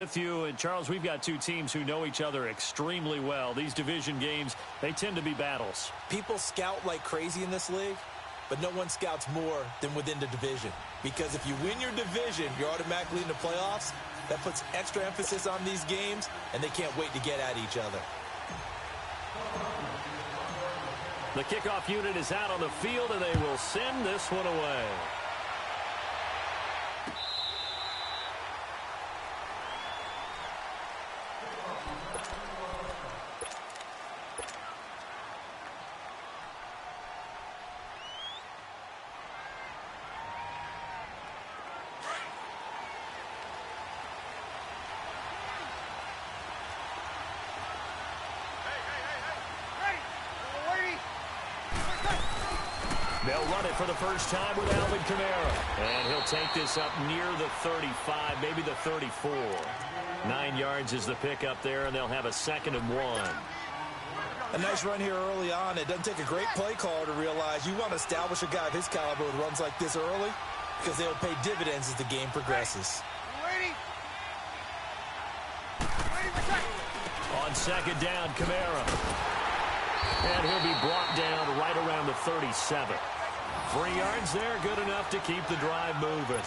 With you, and Charles, we've got two teams who know each other extremely well. These division games, they tend to be battles. People scout like crazy in this league, but no one scouts more than within the division. Because if you win your division, you're automatically in the playoffs. That puts extra emphasis on these games, and they can't wait to get at each other. The kickoff unit is out on the field, and they will send this one away. They'll run it for the first time with Alvin Kamara. And he'll take this up near the 35, maybe the 34. 9 yards is the pickup there, and they'll have a 2nd and 1. A nice run here early on. It doesn't take a great play caller to realize you want to establish a guy of his caliber with runs like this early because they'll pay dividends as the game progresses. On 2nd down, Kamara. And he'll be brought down right around the 37. 3 yards there, good enough to keep the drive moving.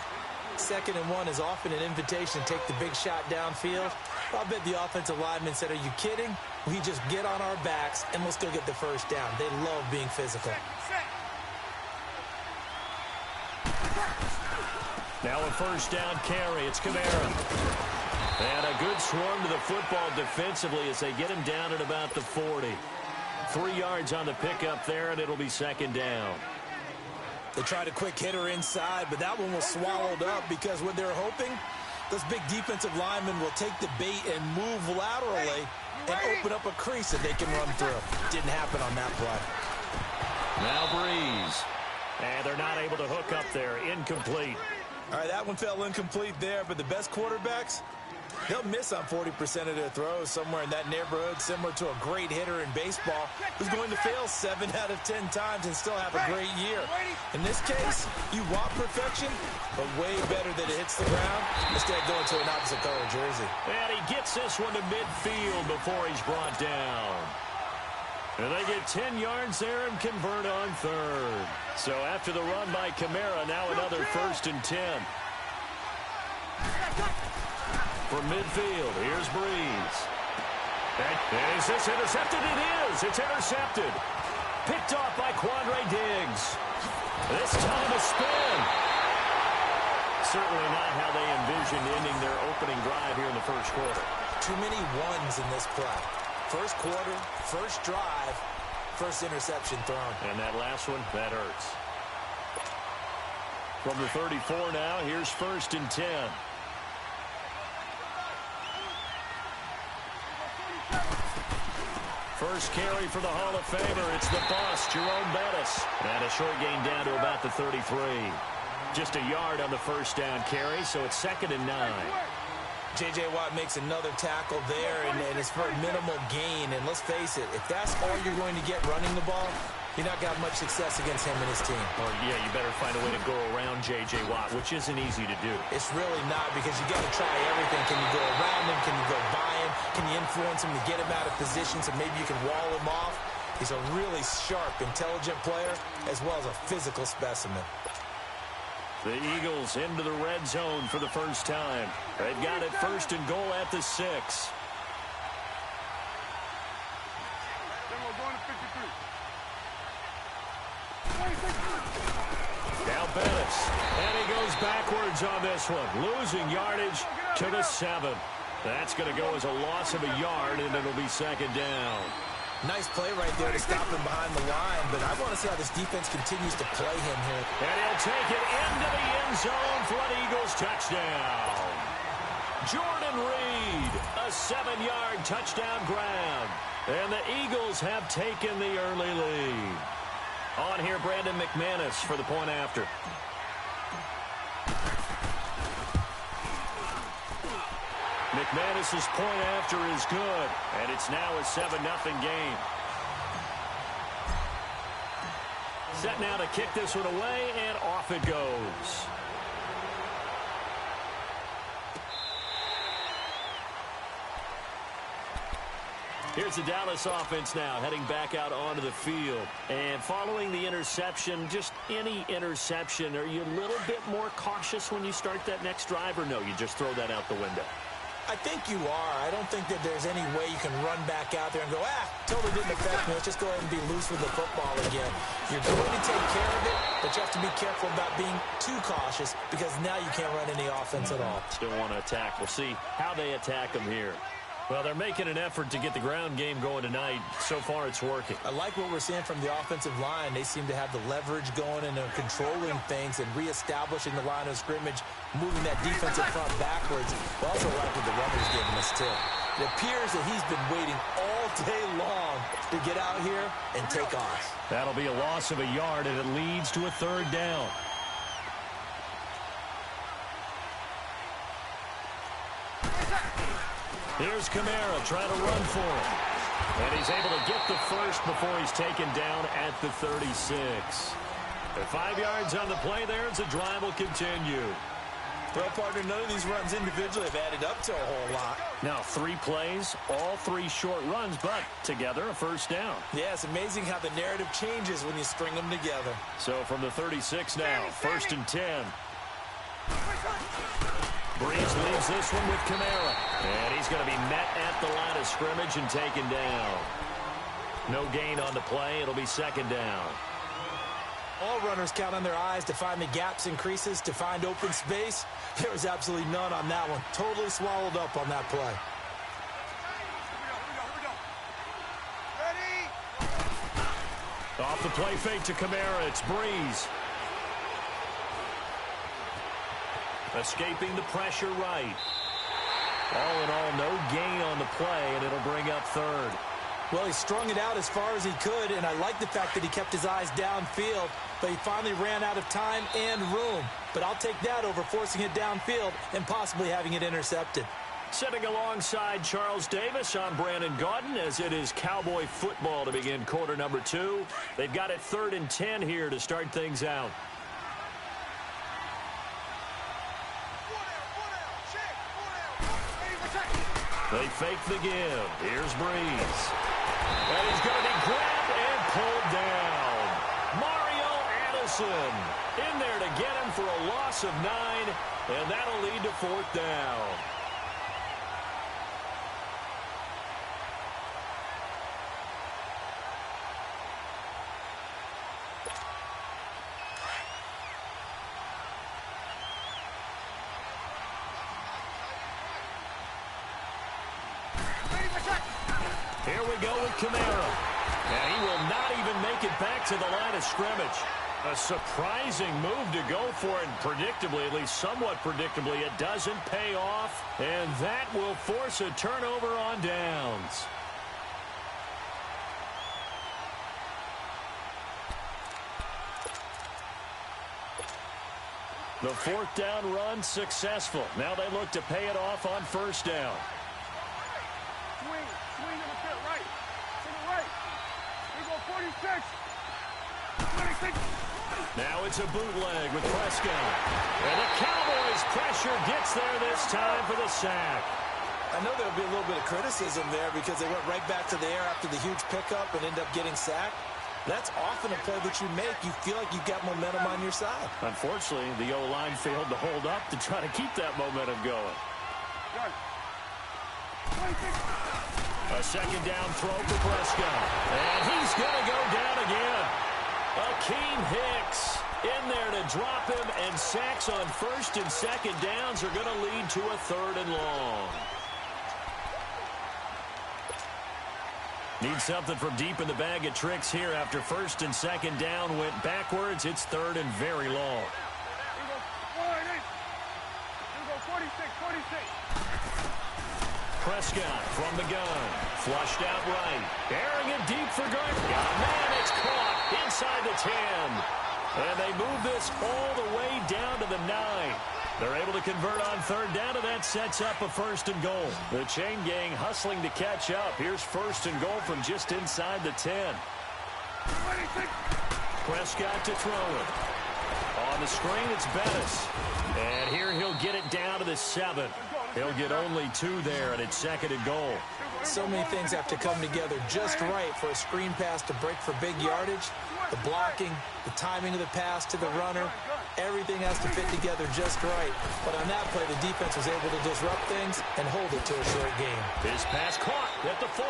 2nd and 1 is often an invitation to take the big shot downfield. I'll bet the offensive lineman said, "Are you kidding? We just get on our backs and let's go get the first down." They love being physical. Now a 1st down carry. It's Kamara. And a good swarm to the football defensively as they get him down at about the 40. 3 yards on the pickup there, and it'll be 2nd down. They tried a quick hitter inside, but that one was swallowed up because what they're hoping, those big defensive linemen will take the bait and move laterally and open up a crease that they can run through. Didn't happen on that play. Now Breeze. And they're not able to hook up there. Incomplete. All right, that one fell incomplete there, but the best quarterbacks, they'll miss on 40% of their throws somewhere in that neighborhood, similar to a great hitter in baseball who's going to fail 7 out of 10 times and still have a great year. In this case, you want perfection, but way better that it hits the ground instead of going to an opposite color jersey. And he gets this one to midfield before he's brought down. And they get 10 yards there and convert on 3rd. So after the run by Kamara, now another 1st and 10. From midfield, here's Breeze. And is this intercepted? It is. It's intercepted. Picked off by Quandre Diggs. This time a spin. Certainly not how they envisioned ending their opening drive here in the 1st quarter. Too many ones in this play. 1st quarter, 1st drive, 1st interception thrown. And that last one, that hurts. From the 34 now, here's 1st and 10. First carry for the Hall of Famer. It's the boss, Jerome Bettis. And a short gain down to about the 33. Just a yard on the 1st down carry, so it's 2nd and 9. J.J. Watt makes another tackle there, and it's for a minimal gain. And let's face it, if that's all you're going to get running the ball, you're not got much success against him and his team. Or, yeah, you better find a way to go around J.J. Watt, which isn't easy to do. It's really not, because you got to try everything. Can you go around him? Can you go by him? Can you influence him to get him out of position so maybe you can wall him off? He's a really sharp, intelligent player, as well as a physical specimen. The Eagles into the red zone for the first time. They've got it 1st and goal at the 6. Now Bettis. And he goes backwards on this one. Losing yardage to the 7. That's going to go as a loss of a yard, and it'll be 2nd down. Nice play right there to stop him behind the line, but I want to see how this defense continues to play him here. And he'll take it into the end zone for an Eagles touchdown. Jordan Reed, a 7-yard touchdown grab. And the Eagles have taken the early lead. On here, Brandon McManus for the point after. McManus's point after is good, and it's now a 7-0 game. Set now to kick this one away, and off it goes. Here's the Dallas offense now, heading back out onto the field. And following the interception, just any interception, are you a little bit more cautious when you start that next drive, or no, you just throw that out the window? I think you are. I don't think that there's any way you can run back out there and go, totally didn't affect me. Let's just go ahead and be loose with the football again. You're going to take care of it, but you have to be careful about being too cautious because now you can't run any offense at all. Still want to attack. We'll see how they attack them here. Well, they're making an effort to get the ground game going tonight. So far, it's working. I like what we're seeing from the offensive line. They seem to have the leverage going and they're controlling things and reestablishing the line of scrimmage, moving that defensive front backwards. I also like what the runner's giving us, too. It appears that he's been waiting all day long to get out here and take off. That'll be a loss of a yard, and it leads to a third down. Here's Kamara trying to run for it. And he's able to get the first before he's taken down at the 36. The 5 yards on the play there as the drive will continue. Well, partner, none of these runs individually have added up to a whole lot. Now 3 plays, all 3 short runs, but together a first down. Yeah, it's amazing how the narrative changes when you string them together. So from the 36 now, 1st and 10. Breeze leaves this one with Kamara. And he's going to be met at the line of scrimmage and taken down. No gain on the play. It'll be 2nd down. All runners count on their eyes to find the gaps and creases, to find open space. There was absolutely none on that one. Totally swallowed up on that play. Off the play fake to Kamara. It's Breeze. Escaping the pressure right. All in all, no gain on the play, and it'll bring up 3rd. Well, he strung it out as far as he could, and I like the fact that he kept his eyes downfield, but he finally ran out of time and room. But I'll take that over forcing it downfield and possibly having it intercepted. Sitting alongside Charles Davis, I'm Brandon Gaudin, as it is Cowboy football to begin quarter number 2. They've got it 3rd and 10 here to start things out. They fake the give. Here's Breeze. And he's going to be grabbed and pulled down. Mario Addison in there to get him for a loss of 9, and that'll lead to 4th down. Here we go with Kamara. And he will not even make it back to the line of scrimmage. A surprising move to go for it, and predictably, at least somewhat predictably, it doesn't pay off. And that will force a turnover on downs. The 4th down run successful. Now they look to pay it off on 1st down. Swing in the pit, right. To the right. We go 46. 26. Now it's a bootleg with Prescott. And the Cowboys' pressure gets there this time for the sack. I know there'll be a little bit of criticism there because they went right back to the air after the huge pickup and ended up getting sacked. That's often a play that you make. You feel like you've got momentum on your side. Unfortunately, the O-line failed to hold up to try to keep that momentum going. A 2nd down throw for Prescott. And he's going to go down again. Akeem Hicks in there to drop him, and sacks on 1st and 2nd downs are going to lead to a 3rd and long. Need something from deep in the bag of tricks here after 1st and 2nd down went backwards. It's 3rd and very long. We go 46, 46. Prescott from the gun. Flushed out right. Airing it deep for Gardner. Man, it's caught inside the 10. And they move this all the way down to the 9. They're able to convert on 3rd down, and that sets up a 1st and goal. The chain gang hustling to catch up. Here's 1st and goal from just inside the 10. 26. Prescott to throw it. On the screen, it's Bettis. And here he'll get it down to the 7. Let's go. He'll get only 2 there, and it's 2nd and goal. So many things have to come together just right for a screen pass to break for big yardage. The blocking, the timing of the pass to the runner, everything has to fit together just right. But on that play, the defense was able to disrupt things and hold it to a short game. His pass caught at the 4.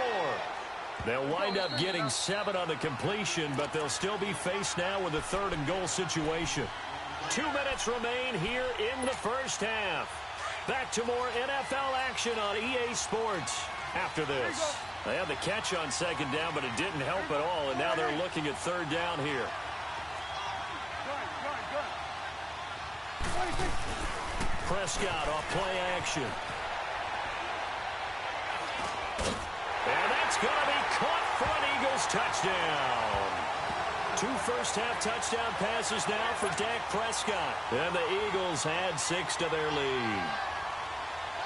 They'll wind up getting 7 on the completion, but they'll still be faced now with a 3rd and goal situation. 2 minutes remain here in the first half. Back to more NFL action on EA Sports after this. They had the catch on 2nd down, but it didn't help at all, and now they're looking at 3rd down here. Prescott off play action. And that's going to be caught for an Eagles touchdown. 2 first-half touchdown passes now for Dak Prescott. And the Eagles add 6 to their lead.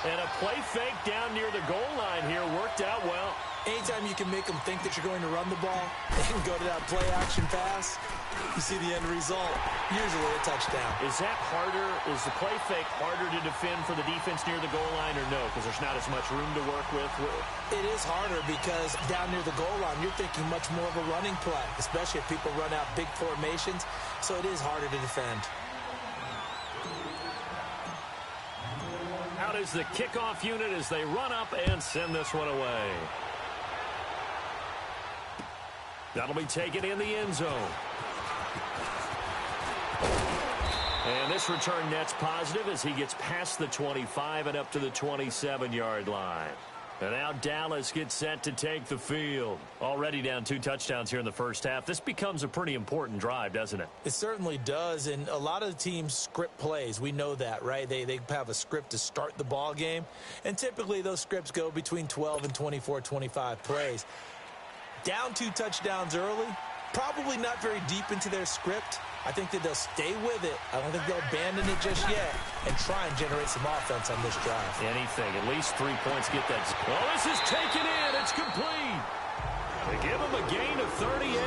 And a play fake down near the goal line here worked out well. Anytime you can make them think that you're going to run the ball and go to that play-action pass, you see the end result, usually a touchdown. Is that harder? Is the play fake harder to defend for the defense near the goal line or no? Because there's not as much room to work with? It is harder because down near the goal line, you're thinking much more of a running play, especially if people run out big formations. So it is harder to defend. Out is the kickoff unit as they run up and send this one away. That'll be taken in the end zone. And this return net's positive as he gets past the 25 and up to the 27-yard line. And now Dallas gets set to take the field. Already down 2 touchdowns here in the first half. This becomes a pretty important drive, doesn't it? It certainly does, and a lot of the teams script plays. We know that, right? They have a script to start the ball game, and typically those scripts go between 12 and 24, 25 plays. Down 2 touchdowns early, probably not very deep into their script. I think that they'll stay with it. I don't think they'll abandon it just yet and try and generate some offense on this drive. Anything. At least 3 points get that. Oh, this is taken in. It's complete. They give him a gain of 38.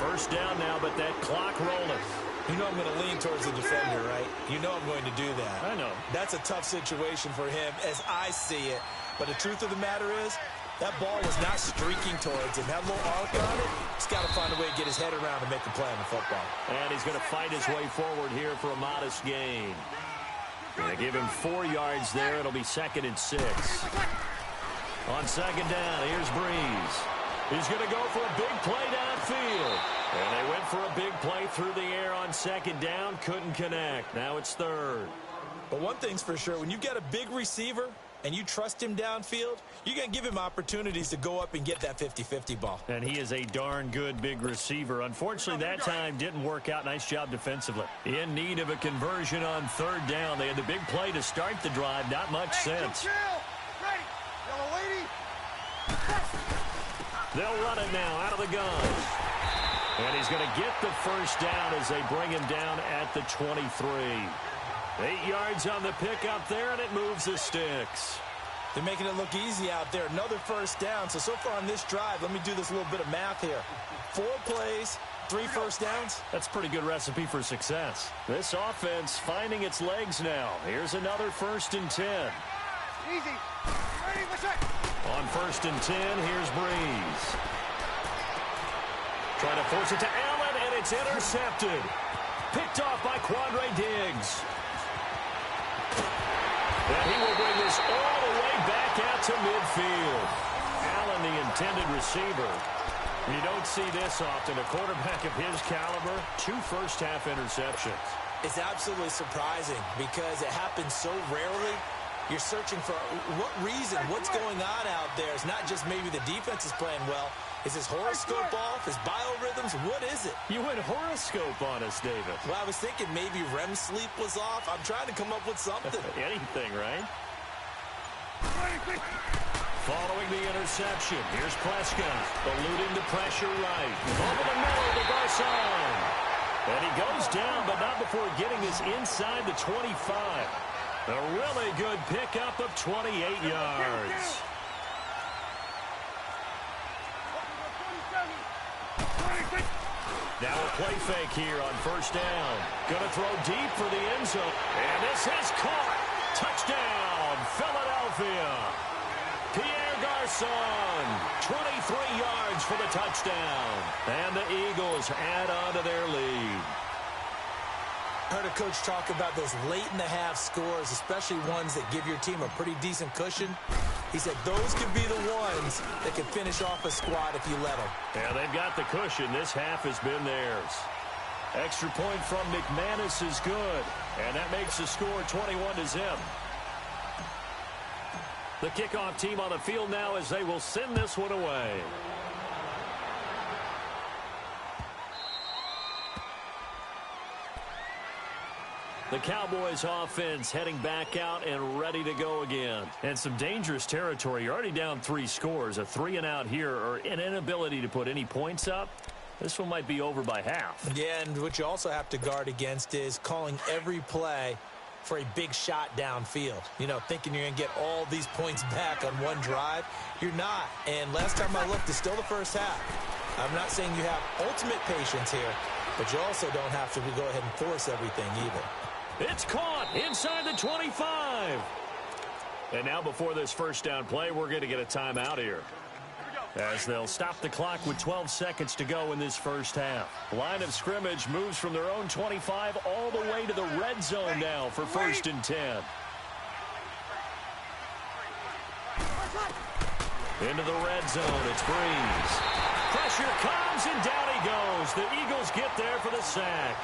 First down now, but that clock rolling. You know I'm going to lean towards the defender, right? You know I'm going to do that. I know. That's a tough situation for him as I see it. But the truth of the matter is, that ball was not streaking towards him. That little arc on it, he's got to find a way to get his head around and make a play on the football. And he's going to fight his way forward here for a modest gain. Going to give him 4 yards there. It'll be 2nd and 6. On 2nd down, here's Breeze. He's going to go for a big play downfield. And they went for a big play through the air on 2nd down. Couldn't connect. Now it's 3rd. But one thing's for sure, when you've got a big receiver and you trust him downfield, you're going to give him opportunities to go up and get that 50-50 ball. And he is a darn good big receiver. Unfortunately, that time didn't work out. Nice job defensively. In need of a conversion on 3rd down. They had the big play to start the drive. Not much sense. They'll run it now out of the gun. And he's going to get the first down as they bring him down at the 23. 8 yards on the pickup there, and it moves the sticks. They're making it look easy out there. Another first down. So far on this drive, let me do this little bit of math here. 4 plays, 3 first downs. That's a pretty good recipe for success. This offense finding its legs now. Here's another 1st and 10. Easy. Ready, what's up? On 1st and 10, here's Breeze. Trying to force it to Allen, and it's intercepted. Picked off by Quandre Diggs. And he will bring this all the way back out to midfield. Allen, the intended receiver. You don't see this often. A quarterback of his caliber, 2 first-half interceptions. It's absolutely surprising because it happens so rarely. You're searching for what reason, what's going on out there. It's not just maybe the defense is playing well. Is his horoscope off? His biorhythms? What is it? You went horoscope on us, David. Well, I was thinking maybe REM sleep was off. I'm trying to come up with something. Anything, right? Following the interception, here's Prescott. Eluding the pressure right. Over the middle to Garcon. And he goes down, but not before getting this inside the 25. A really good pickup of 28 yards. Now a play fake here on 1st down. Going to throw deep for the end zone. And this is caught. Touchdown, Philadelphia. Pierre Garçon, 23 yards for the touchdown. And the Eagles add on to their lead. Heard a coach talk about those late-in-the-half scores, especially ones that give your team a pretty decent cushion. He said those could be the ones that could finish off a squad if you let them. Yeah, they've got the cushion. This half has been theirs. Extra point from McManus is good, and that makes the score 21-0. The kickoff team on the field now as they will send this one away. The Cowboys offense heading back out and ready to go again. And some dangerous territory. You're already down 3 scores. A 3-and-out here or an inability to put any points up. This one might be over by half. Yeah, and what you also have to guard against is calling every play for a big shot downfield. You know, thinking you're going to get all these points back on one drive. You're not. And last time I looked, it's still the first half. I'm not saying you have ultimate patience here, but you also don't have to go ahead and force everything either. It's caught inside the 25. And now before this first down play, we're going to get a timeout here, as they'll stop the clock with 12 seconds to go in this first half. Line of scrimmage moves from their own 25 all the way to the red zone now for 1st and 10. Into the red zone, it's Breeze. Pressure comes, and down he goes. The Eagles get there for the sack.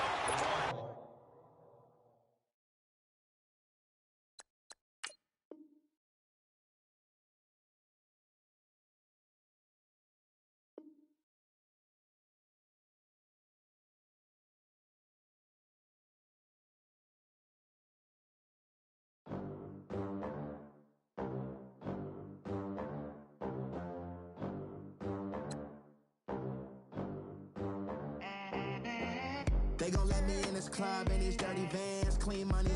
They gon' let me in this club in these dirty vans. Clean money